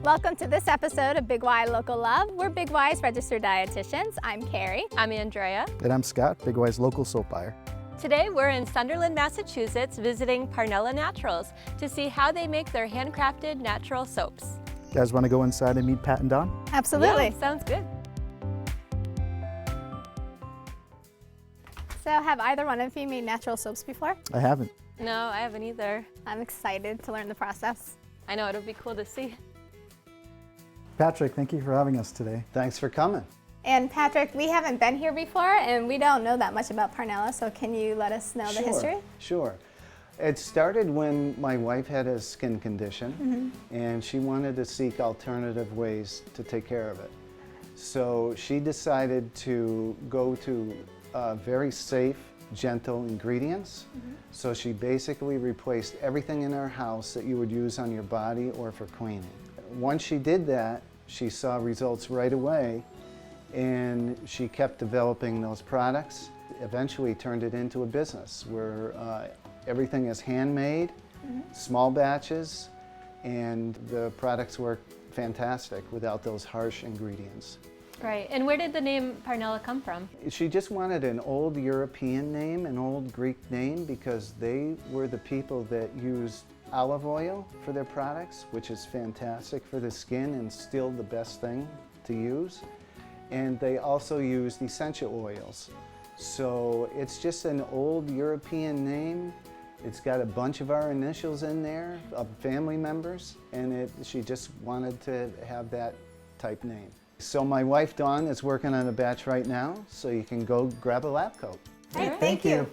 Welcome to this episode of Big Y Local Love. We're Big Y's Registered Dietitians. I'm Carrie. I'm Andrea. And I'm Scott, Big Y's local soap buyer. Today we're in Sunderland, Massachusetts, visiting Parnella Naturals to see how they make their handcrafted natural soaps. You guys want to go inside and meet Pat and Dawn? Absolutely. Yeah, sounds good. So have either one of you made natural soaps before? I haven't. No, I haven't either. I'm excited to learn the process. I know, it'll be cool to see. Patrick, thank you for having us today. Thanks for coming. And Patrick, we haven't been here before and we don't know that much about Parnella, so can you let us know the history? Sure. It started when my wife had a skin condition and she wanted to seek alternative ways to take care of it. So she decided to go to very safe, gentle ingredients. So she basically replaced everything in her house that you would use on your body or for cleaning. Once she did that, she saw results right away, and she kept developing those products. Eventually turned it into a business where everything is handmade, small batches, and the products work fantastic without those harsh ingredients. Right, and where did the name Parnella come from? She just wanted an old European name, an old Greek name, because they were the people that used olive oil for their products, which is fantastic for the skin and still the best thing to use. And they also used essential oils. So it's just an old European name. It's got a bunch of our initials in there, of family members, and she just wanted to have that type name. So my wife Dawn is working on a batch right now, so you can go grab a lab coat. Hey, thank you.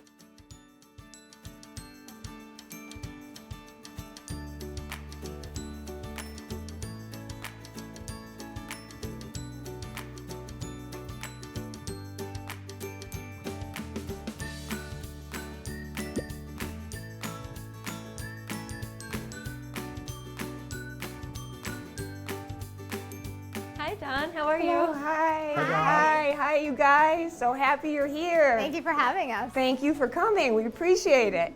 Hi Dawn, how are you? Oh, hi, you guys. So happy you're here. Thank you for having us. Thank you for coming. We appreciate it.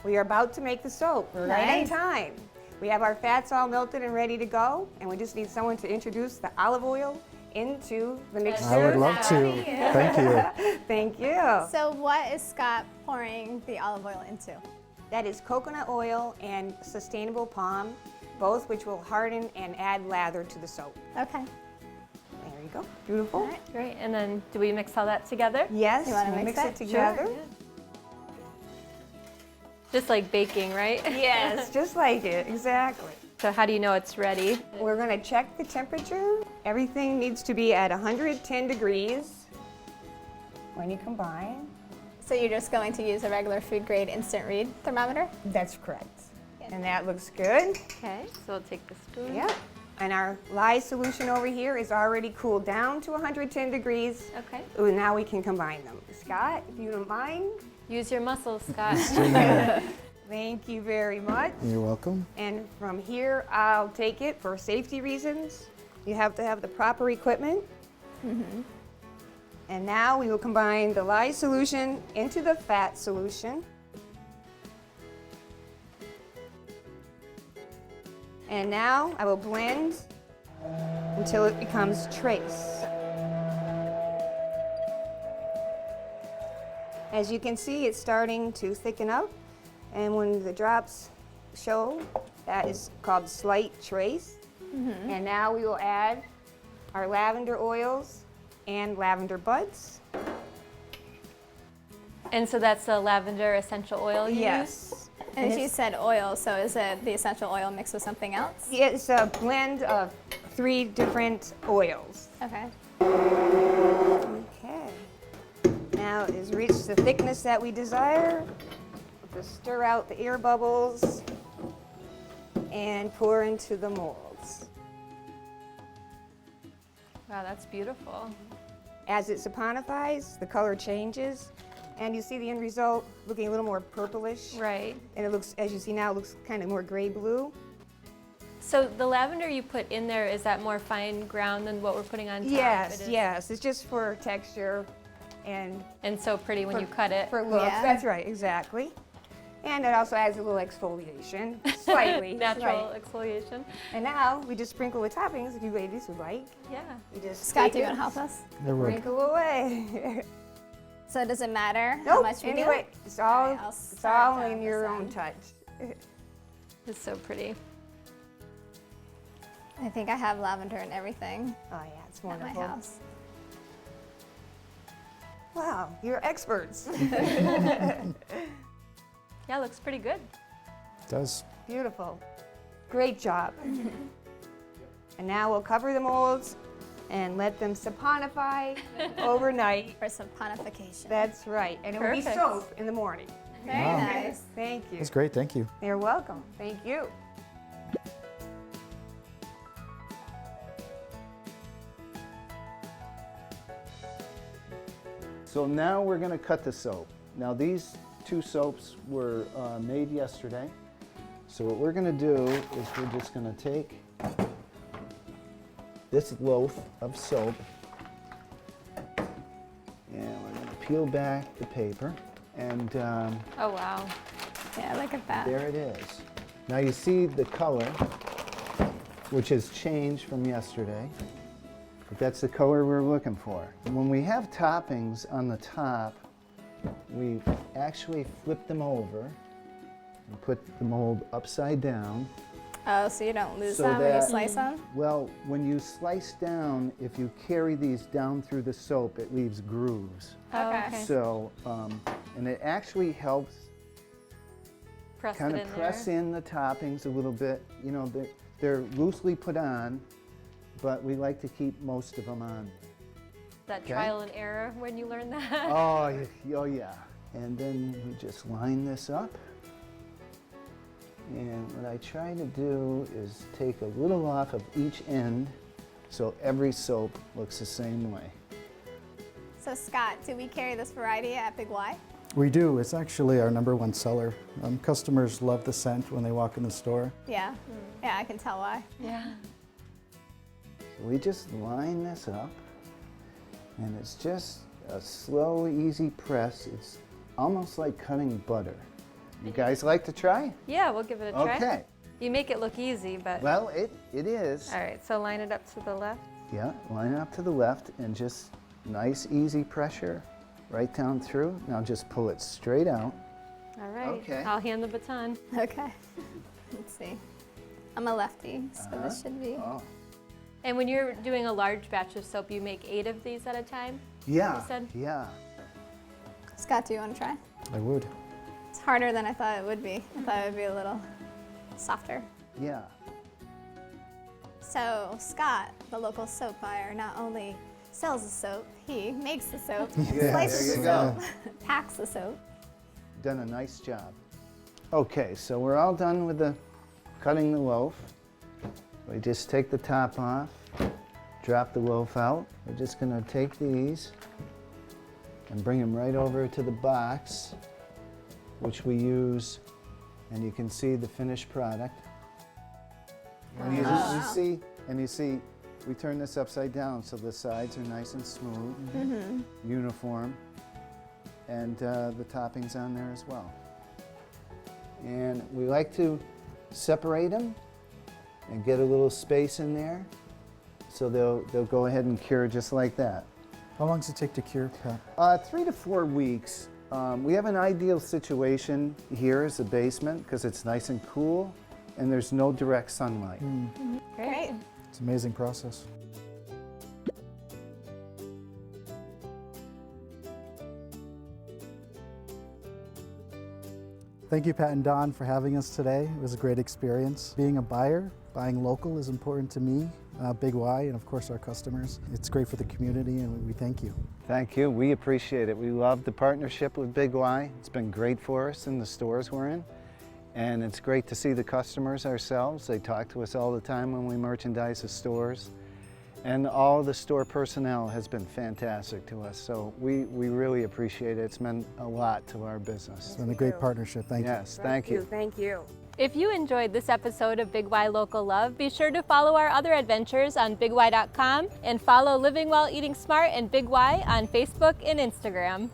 We are about to make the soap. We're right on Nice. time. We have our fats all melted and ready to go, and we just need someone to introduce the olive oil into the mixture. I would love to. Thank you. Thank you. So what is Scott pouring the olive oil into? That is coconut oil and sustainable palm, both which will harden and add lather to the soap. Okay. There you go. Beautiful. Great, and then do we mix all that together? Yes, You wanna we'll mix mix it? it together. Sure. Just like baking, right? Yes, just like it, exactly. So how do you know it's ready? We're going to check the temperature. Everything needs to be at 110 degrees when you combine. So you're just going to use a regular food grade instant read thermometer? That's correct. And that looks good. Okay, so we'll take the spoon. Yeah. And our lye solution over here is already cooled down to 110 degrees. Okay. Ooh, now we can combine them. Scott, if you don't mind. Use your muscles, Scott. Thank you very much. You're welcome. And from here, I'll take it for safety reasons. You have to have the proper equipment. And now we will combine the lye solution into the fat solution. And now I will blend until it becomes trace. As you can see, it's starting to thicken up. And when the drops show, that is called slight trace. And now we will add our lavender oils and lavender buds. And so that's the lavender essential oil you use? Yes. And you said oil, so is it the essential oil mixed with something else? It's a blend of 3 different oils. Okay. Okay. Now it has reached the thickness that we desire. We'll just stir out the air bubbles and pour into the molds. Wow, that's beautiful. As it saponifies, the color changes, and you see the end result looking a little more purplish. Right. And it looks, as you see now, it looks kind of more gray-blue. So the lavender you put in there, is that more fine ground than what we're putting on top? Yes, It is. yes. It's just for texture and And so pretty when you cut it. for looks. Yeah. That's right, exactly. And it also adds a little exfoliation, slightly. Natural right. exfoliation. And now we just sprinkle with toppings if you ladies would like. Yeah. You just Scott, take do you it, want to help us? There we sprinkle away. So does it matter how Nope, much we anyway, do? it's all, Alright, I'll it's start all down in this your own end. touch. It's so pretty. I think I have lavender and everything Oh yeah, it's at my wonderful. house. Wow, you're experts. Yeah, looks pretty good. It does. Beautiful. Great job. And now we'll cover the molds and let them saponify overnight. For some ponification. That's right. And it will be Perfect. soap in the morning. Very Wow. nice. Thank you. That's great. Thank you. You're welcome. Thank you. So now we're going to cut the soap. Now these two soaps were made yesterday. So what we're going to do is we're just going to take this loaf of soap and we're going to peel back the paper and Oh, wow. Yeah, look at that. there it is. Now you see the color, which has changed from yesterday, but that's the color we're looking for. When we have toppings on the top, we actually flip them over and put the mold upside down. Oh, so you don't lose So them when you that- slice them? Well, when you slice down, if you carry these down through the soap, it leaves grooves. Oh, Okay. So, and it actually helps Press kind it of in press there. in the toppings a little bit. You know, they're loosely put on, but we like to keep most of them on. That Okay. trial and error when you learn that. Oh yeah. And then we just line this up. And what I try to do is take a little off of each end so every soap looks the same way. So Scott, do we carry this variety at Big Y? We do. It's actually our #1 seller. Customers love the scent when they walk in the store. Yeah. Yeah, I can tell why. Yeah. So we just line this up, and it's just a slow, easy press. It's almost like cutting butter. You guys like to try? Yeah, we'll give it a try. Okay. You make it look easy, but. Well, it is. All right, so line it up to the left. Yeah, line it up to the left and just nice, easy pressure right down through. Now just pull it straight out. All right. Okay. I'll hand the baton. Okay. Let's see. I'm a lefty, so this should be. Oh. And when you're doing a large batch of soap, you make 8 of these at a time? Yeah, You said? yeah. Scott, do you want to try? I would. It's harder than I thought it would be. I thought it would be a little softer. Yeah. So Scott, the local soap buyer, not only sells the soap, he makes the soap, Yeah, slices there you the go. soap, packs the soap. Done a nice job. Okay, so we're all done with the cutting the loaf. We just take the top off, drop the loaf out. We're just gonna take these and bring them right over to the box, which we use, and you can see the finished product. And you see, we turn this upside down so the sides are nice and smooth, uniform, and the toppings on there as well. And we like to separate them and get a little space in there, so they'll go ahead and cure just like that. How long does it take to cure, Pat? 3 to 4 weeks. We have an ideal situation here as a basement because it's nice and cool and there's no direct sunlight. Great. It's an amazing process. Thank you, Pat and Don, for having us today. It was a great experience. Being a buyer, buying local is important to me, Big Y, and of course our customers. It's great for the community, and we thank you. Thank you. We appreciate it. We love the partnership with Big Y. It's been great for us in the stores we're in. And it's great to see the customers ourselves. They talk to us all the time when we merchandise the stores. And all the store personnel has been fantastic to us. So we really appreciate it. It's meant a lot to our business. It's been a great partnership. Thank you. Yes, thank you. Thank you. If you enjoyed this episode of Big Y Local Love, be sure to follow our other adventures on BigY.com and follow Living Well Eating Smart and Big Y on Facebook and Instagram.